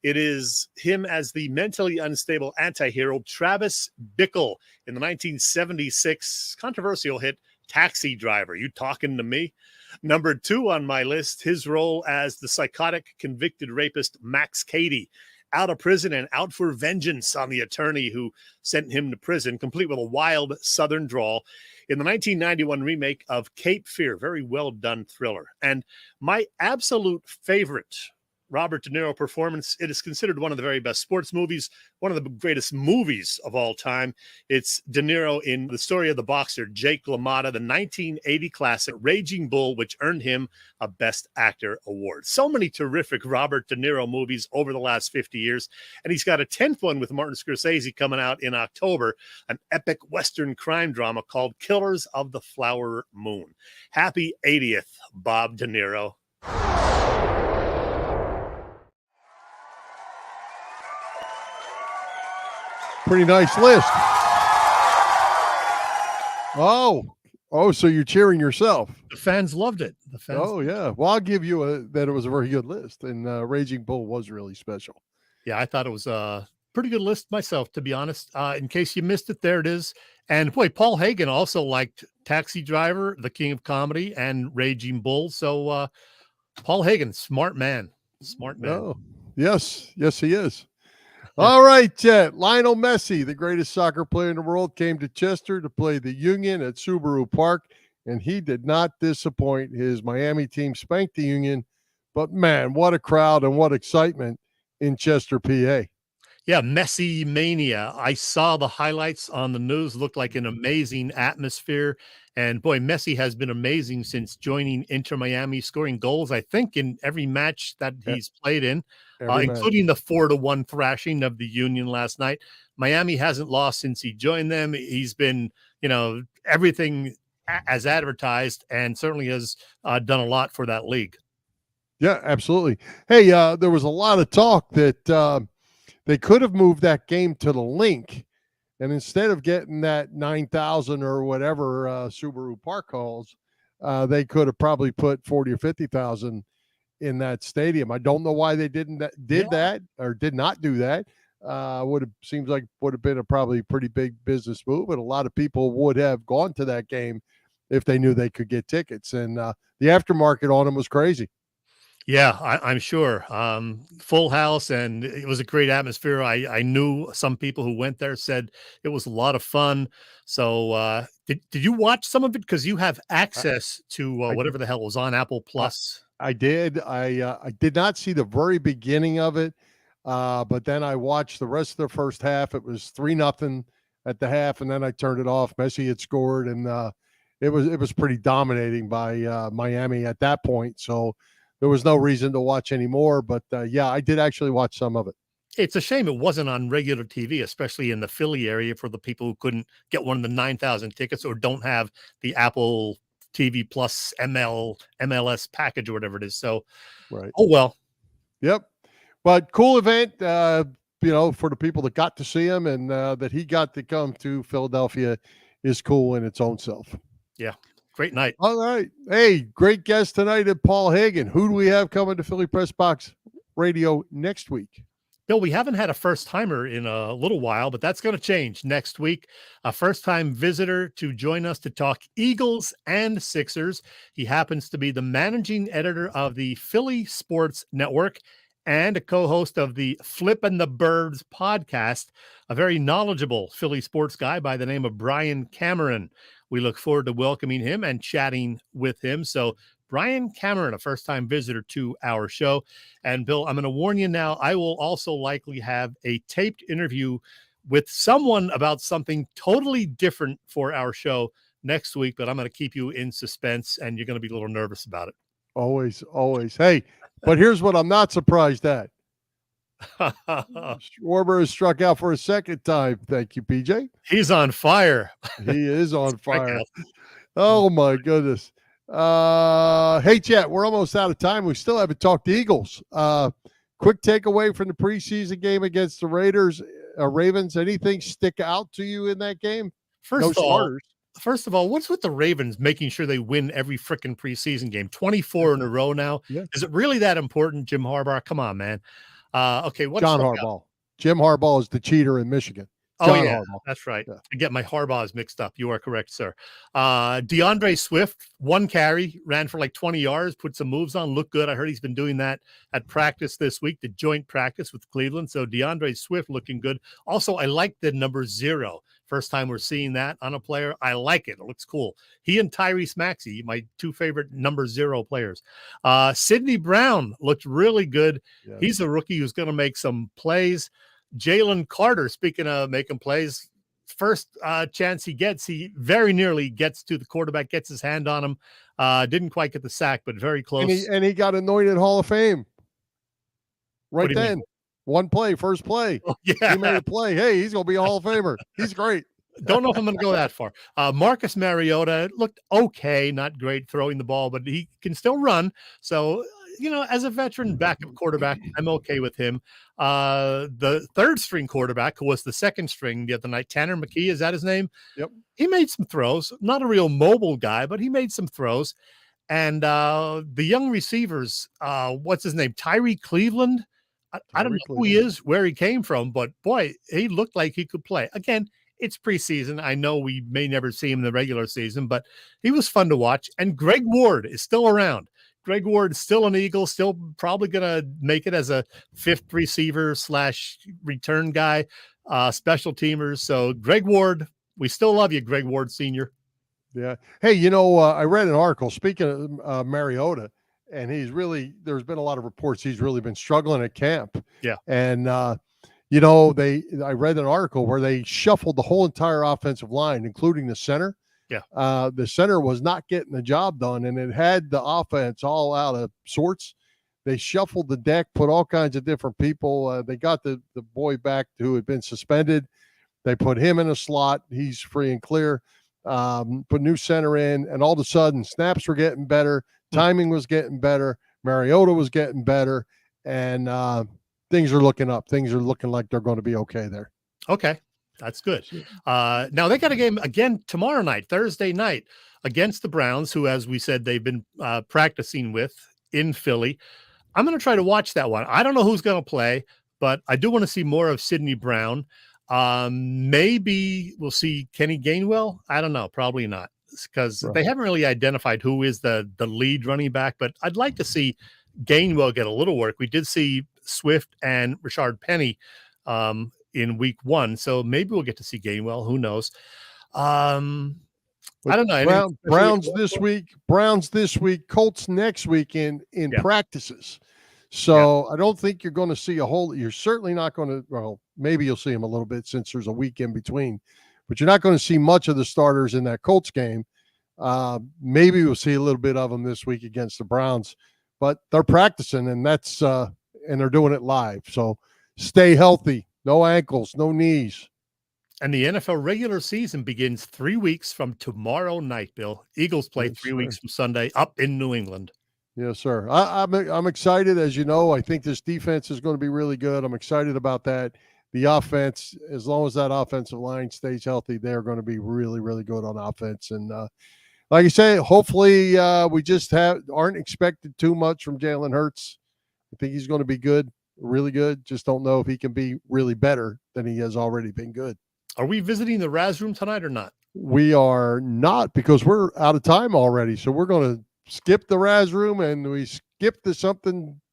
It is him as the mentally unstable anti-hero Travis Bickle in the 1976 controversial hit Taxi Driver. You talking to me? Number 2 on my list, his role as the psychotic convicted rapist Max Cady, out of prison and out for vengeance on the attorney who sent him to prison, complete with a wild southern drawl, in the 1991 remake of Cape Fear. Very well done thriller. And my absolute favorite Robert De Niro performance. It is considered one of the very best sports movies, one of the greatest movies of all time. It's De Niro in the story of the boxer Jake LaMotta, the 1980 classic Raging Bull, which earned him a Best Actor award. So many terrific Robert De Niro movies over the last 50 years. And he's got a 10th one with Martin Scorsese coming out in October, an epic Western crime drama called Killers of the Flower Moon. Happy 80th, Bob De Niro. Pretty nice list. Oh, so you're cheering yourself. The fans loved it. Yeah. Well, I'll give you that it was a very good list, and Raging Bull was really special. Yeah, I thought it was a pretty good list myself, to be honest. In case you missed it, there it is. And boy, Paul Hagen also liked Taxi Driver, The King of Comedy, and Raging Bull. So Paul Hagen, smart man. Oh, yes, he is. All right, Chet. Lionel Messi, the greatest soccer player in the world, came to Chester to play the Union at Subaru Park, and he did not disappoint. His Miami team spanked the Union, but man, what a crowd and what excitement in Chester, PA. Yeah, Messi mania. I saw the highlights on the news. Looked like an amazing atmosphere. And boy, Messi has been amazing since joining Inter Miami, scoring goals, I think, in every match that he's played in, including the 4-1 thrashing of the Union last night. Miami hasn't lost since he joined them. He's been, everything as advertised, and certainly has done a lot for that league. Yeah, absolutely. Hey, there was a lot of talk that they could have moved that game to the link, and instead of getting that 9,000 or whatever Subaru Park calls, they could have probably put 40 or 50,000 in that stadium. I don't know why they did not do that. Seems like would have been a probably pretty big business move, and a lot of people would have gone to that game if they knew they could get tickets. And the aftermarket on them was crazy. Yeah, I'm sure. Full house, and it was a great atmosphere. I knew some people who went there said it was a lot of fun. So did you watch some of it? Because you have access to whatever the hell was on Apple Plus. I did. I did not see the very beginning of it, but then I watched the rest of the first half. It was 3-0 at the half, and then I turned it off. Messi had scored, and it was pretty dominating by Miami at that point. So there was no reason to watch anymore, but yeah, I did actually watch some of it. It's a shame it wasn't on regular TV, especially in the Philly area, for the people who couldn't get one of the 9,000 tickets or don't have the Apple TV Plus MLS package or whatever it is. So, right. Oh, well. Yep. But cool event, for the people that got to see him, and that he got to come to Philadelphia is cool in its own self. Yeah. Great night. All right. Hey, great guest tonight at Paul Hagen. Who do we have coming to Philly Press Box Radio next week? Bill, we haven't had a first-timer in a little while, but that's going to change next week. A first-time visitor to join us to talk Eagles and Sixers. He happens to be the managing editor of the Philly Sports Network and a co-host of the Flippin' the Birds podcast, a very knowledgeable Philly sports guy by the name of Brian Cameron. We look forward to welcoming him and chatting with him. So Brian Cameron, a first-time visitor to our show. And Bill, I'm going to warn you now, I will also likely have a taped interview with someone about something totally different for our show next week, but I'm going to keep you in suspense, and you're going to be a little nervous about it. Always. Hey, but here's what I'm not surprised at. Schwarber has struck out for a second time. Thank you, PJ. He's on fire. He is on fire. Oh, my goodness. Hey, Chet, we're almost out of time. We still haven't talked the Eagles. Quick takeaway from the preseason game against the Ravens. Anything stick out to you in that game? First of all, what's with the Ravens making sure they win every freaking preseason game? 24 in a row now. Yeah. Is it really that important, Jim Harbaugh? Come on, man. Okay, what's John Harbaugh? Jim Harbaugh is the cheater in Michigan. John Harbaugh. That's right. Yeah. I get my Harbaughs mixed up. You are correct, sir. DeAndre Swift, 1 carry, ran for like 20 yards, put some moves on, looked good. I heard he's been doing that at practice this week, the joint practice with Cleveland. So DeAndre Swift looking good. Also, I like the number 0 First time we're seeing that on a player. I like it. It looks cool. He and Tyrese Maxey, my two favorite number 0 players. Sidney Brown looked really good. Yeah. He's a rookie who's going to make some plays. Jalen Carter, speaking of making plays, first chance he gets, he very nearly gets to the quarterback, gets his hand on him. Didn't quite get the sack, but very close. And he got anointed Hall of Fame right then. Mean? One play, first play. Oh, yeah. He made a play. Hey, he's going to be a Hall of Famer. He's great. Don't know if I'm going to go that far. Marcus Mariota looked okay, not great throwing the ball, but he can still run. So, as a veteran backup quarterback, I'm okay with him. The third string quarterback, who was the second string the other night, Tanner McKee, is that his name? Yep. He made some throws. Not a real mobile guy, but he made some throws. And the young receivers, what's his name? Tyree Cleveland. I don't know who he is, where he came from, but boy, he looked like he could play. Again, it's preseason. I know we may never see him in the regular season, but he was fun to watch. And Greg Ward is still around. Greg Ward is still an Eagle, still probably going to make it as a 5th receiver / return guy, special teamers. So Greg Ward, we still love you, Greg Ward Sr. Yeah. Hey, I read an article, speaking of Mariota, and there's been a lot of reports he's really been struggling at camp. Yeah. And, I read an article where they shuffled the whole entire offensive line, including the center. Yeah. The center was not getting the job done, and it had the offense all out of sorts. They shuffled the deck, put all kinds of different people. They got the boy back who had been suspended. They put him in a slot. He's free and clear. Put new center in, and all of a sudden snaps were getting better. Timing was getting better. Mariota was getting better, and things are looking up. Things are looking like they're going to be okay there. Okay, that's good. Now they got a game again tomorrow night, Thursday night, against the Browns, who, as we said, they've been practicing with in Philly. I'm going to try to watch that one. I don't know who's going to play, but I do want to see more of Sidney Brown. Maybe we'll see Kenny Gainwell. I don't know. Probably not, because they haven't really identified who is the lead running back, but I'd like to see Gainwell get a little work. We did see Swift and Rashard Penny in week 1, so maybe we'll get to see Gainwell. Who knows? I don't know. Browns this week, Colts next week in practices. So I don't think you're going to see you're certainly not going to, well, maybe you'll see him a little bit since there's a week in between, but you're not going to see much of the starters in that Colts game. Maybe we'll see a little bit of them this week against the Browns, but they're practicing, and and they're doing it live. So stay healthy, no ankles, no knees. And the NFL regular season begins 3 weeks from tomorrow night, Bill. Eagles play 3 weeks from Sunday up in New England. Yes, sir. I'm excited. As you know, I think this defense is going to be really good. I'm excited about that. The offense, as long as that offensive line stays healthy, they're going to be really, really good on offense. And like I say, hopefully we just aren't expected too much from Jalen Hurts. I think he's going to be good, really good. Just don't know if he can be really better than he has already been good. Are we visiting the Raz Room tonight or not? We are not, because we're out of time already. So we're going to skip the Raz Room, and we skip the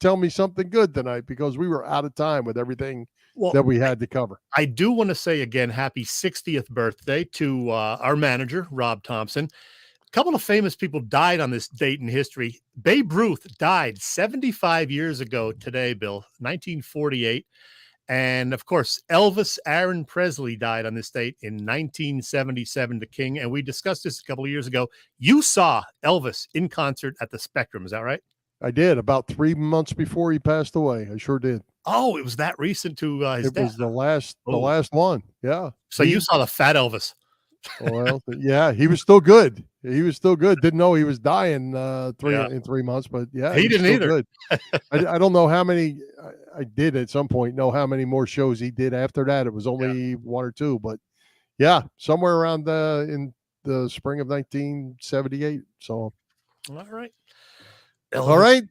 tell me something good tonight, because we were out of time with everything that we had to cover. I do want to say again, happy 60th birthday to our manager, Rob Thompson. A couple of famous people died on this date in history. Babe Ruth died 75 years ago today, Bill, 1948. And of course, Elvis Aaron Presley died on this date in 1977, the King. And we discussed this a couple of years ago. You saw Elvis in concert at the Spectrum. Is that right? I did, about 3 months before he passed away. I sure did. Oh, it was that recent to his death. It was the last one. Yeah. So you saw the fat Elvis. Well, yeah, he was still good. Didn't know he was dying in 3 months, but yeah, he didn't either. Good. I don't know how many. I did at some point know how many more shows he did after that. It was only 1 or 2, but yeah, somewhere around in the spring of 1978. So, all right. All right.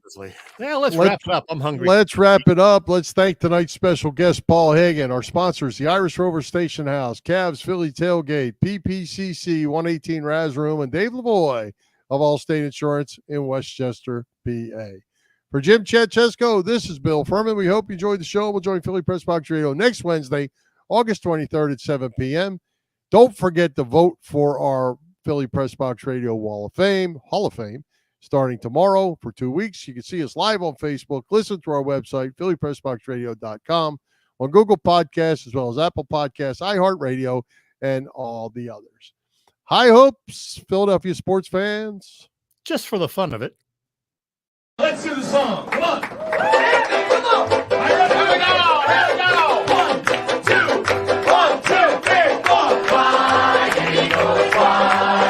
Yeah, let's wrap it up. I'm hungry. Let's wrap it up. Let's thank tonight's special guest, Paul Hagen, our sponsors, the Irish Rover Station House, Cavs Philly Tailgate, PPCC 118 Raz Room, and Dave Lavoie of Allstate Insurance in Westchester, PA. For Jim, Chet, Chesko, this is Bill Furman. We hope you enjoyed the show. We'll join Philly Pressbox Radio next Wednesday, August 23rd at 7 p.m. Don't forget to vote for our Philly Pressbox Radio Hall of Fame, starting tomorrow for 2 weeks. You can see us live on Facebook, listen to our website, phillypressboxradio.com, on Google Podcasts, as well as Apple Podcasts, iHeartRadio, and all the others. High hopes, Philadelphia sports fans. Just for the fun of it. Let's do the song. Come on. Here we go. 1, 2, 1, 2, 3, 4. Fly, Eagles, fly.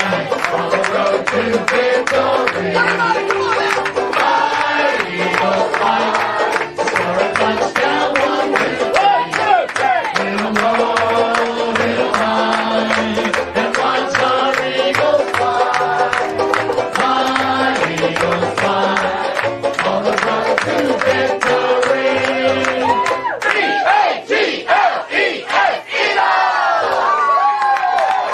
On the road to victory.